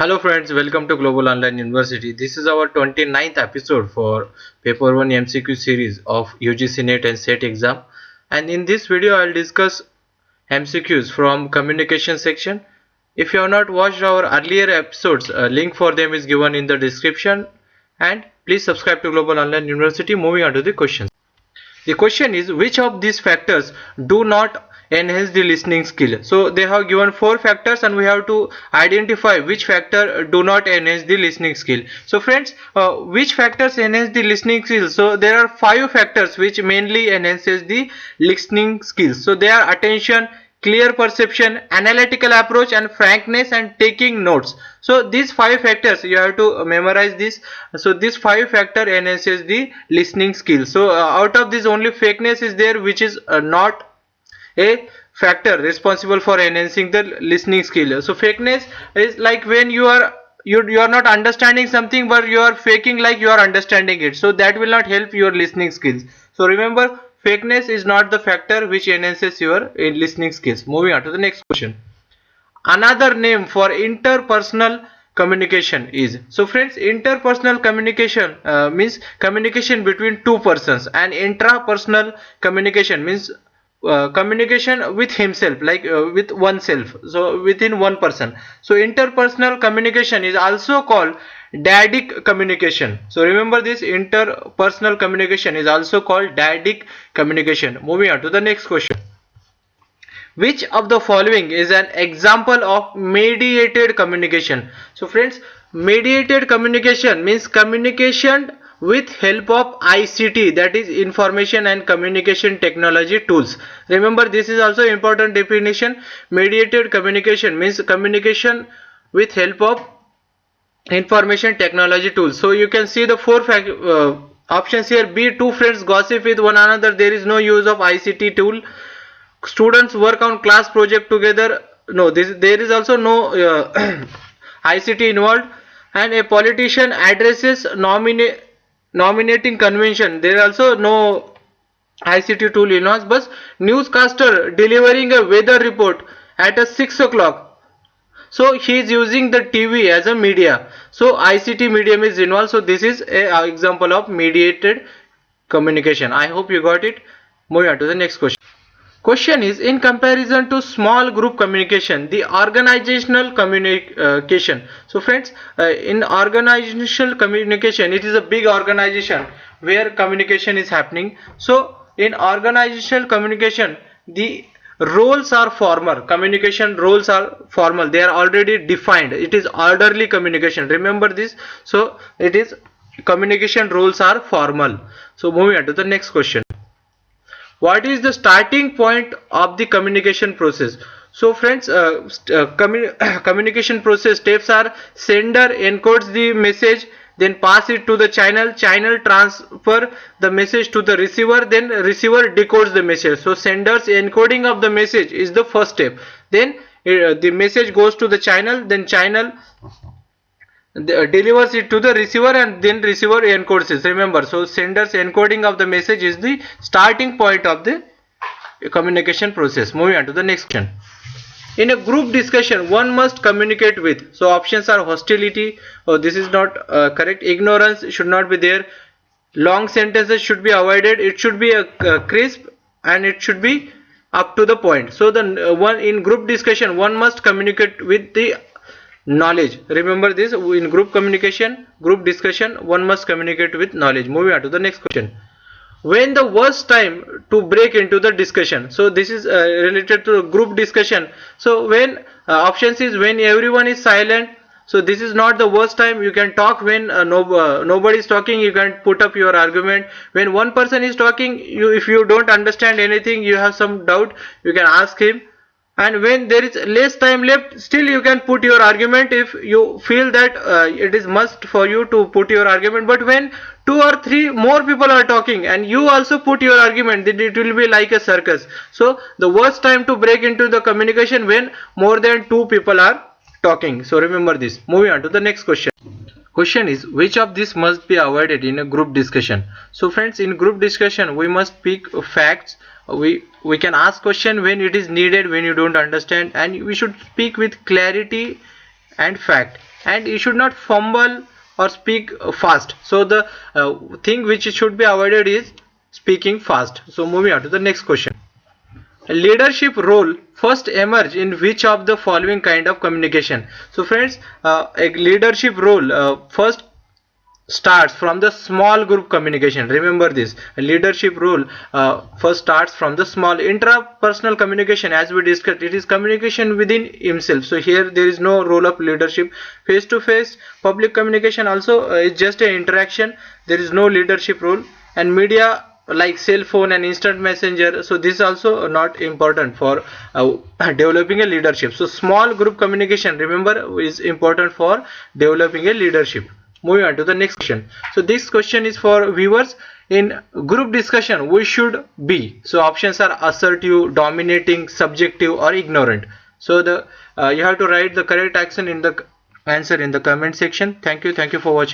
Hello friends, welcome to Global Online University. This is our 29th episode for Paper 1 MCQ series of UGC NET and SET exam. And in this video, I'll discuss MCQs from communication section. If you have not watched our earlier episodes, a link for them is given in the description. And please subscribe to Global Online University. Moving on to the questions. The question is, which of these factors do not enhance the listening skill? So they have given 4 factors and we have to identify which factor do not enhance the listening skill. So friends, which factors enhance the listening skills? So there are 5 factors which mainly enhances the listening skills. So they are attention, clear perception, analytical approach, and frankness and taking notes. So these 5 factors you have to memorize this. So this 5 factor enhances the listening skill. So out of this only fakeness is there, which is not a factor responsible for enhancing the listening skill. So fakeness is like when you are not understanding something but you are faking like you are understanding it, so that will not help your listening skills. So remember, fakeness is not the factor which enhances your listening skills. Moving on to the next question. Another name for interpersonal communication is, so friends, interpersonal communication means communication between two persons, and intrapersonal communication means communication with himself, like with oneself, so within one person. So interpersonal communication is also called dyadic communication. So remember this, interpersonal communication is also called dyadic communication. Moving on to the next question. Which of the following is an example of mediated communication? So friends, mediated communication means communication with help of ICT, that is information and communication technology tools. Remember, this is also important definition. Mediated communication means communication with help of information technology tools. So you can see the 4 options here. B, two friends gossip with one another, there is no use of ICT tool. Students work on class project together, no, there is also no ICT involved. And a politician addresses nominating convention, there is also no ICT tool involved. But newscaster delivering a weather report at a 6 o'clock, so he is using the TV as a media, so ICT medium is involved. So this is a example of mediated communication. I hope you got it. Moving on to the next question. Question is, in comparison to small group communication, the organizational communication. So friends, in organizational communication, it is a big organization where communication is happening. So in organizational communication, the roles are formal. Communication roles are formal, they are already defined. It is orderly communication, remember this. So it is communication roles are formal. So moving on to the next question. What is the starting point of the communication process? So friends, communication process steps are: sender encodes the message, then pass it to the channel transfer the message to the receiver, then receiver decodes the message. So sender's encoding of the message is the first step, then the message goes to the channel, then channel delivers it to the receiver, and then receiver encodes it. Remember, so sender's encoding of the message is the starting point of the communication process. Moving on to the next question. In a group discussion, one must communicate with. So options are hostility, oh this is not correct, ignorance should not be there, long sentences should be avoided, it should be a crisp, and it should be up to the point. So the one in group discussion, one must communicate with the knowledge. Remember this, in group communication, group discussion, one must communicate with knowledge. Moving on to the next question. When the worst time to break into the discussion? So this is related to group discussion. So when options is when everyone is silent, so this is not the worst time. You can talk when nobody is talking, you can put up your argument. When one person is talking, if you don't understand anything, you have some doubt, you can ask him. And when there is less time left, still you can put your argument if you feel that it is must for you to put your argument. But when 2 or 3 more people are talking and you also put your argument, then it will be like a circus. So the worst time to break into the communication when more than 2 people are talking. So remember this. Moving on to the next question. Question is, which of these must be avoided in a group discussion? So friends, in group discussion we must speak facts. We can ask question when it is needed, when you don't understand, and we should speak with clarity and fact, and you should not fumble or speak fast. So the thing which should be avoided is speaking fast. So moving on to the next question. A leadership role first emerge in which of the following kind of communication? So friends, a leadership role first starts from the small group communication. Remember this, a leadership role first starts from the small intrapersonal communication. As we discussed, it is communication within himself, so here there is no role of leadership. Face to face public communication also is just an interaction, there is no leadership role. And media like cell phone and instant messenger, so this is also not important for developing a leadership. So small group communication, remember, is important for developing a leadership. Moving on to the next question. So this question is for viewers. In group discussion, we should be. So options are assertive, dominating, subjective, or ignorant. So the you have to write the correct answer in the comment section. Thank you for watching.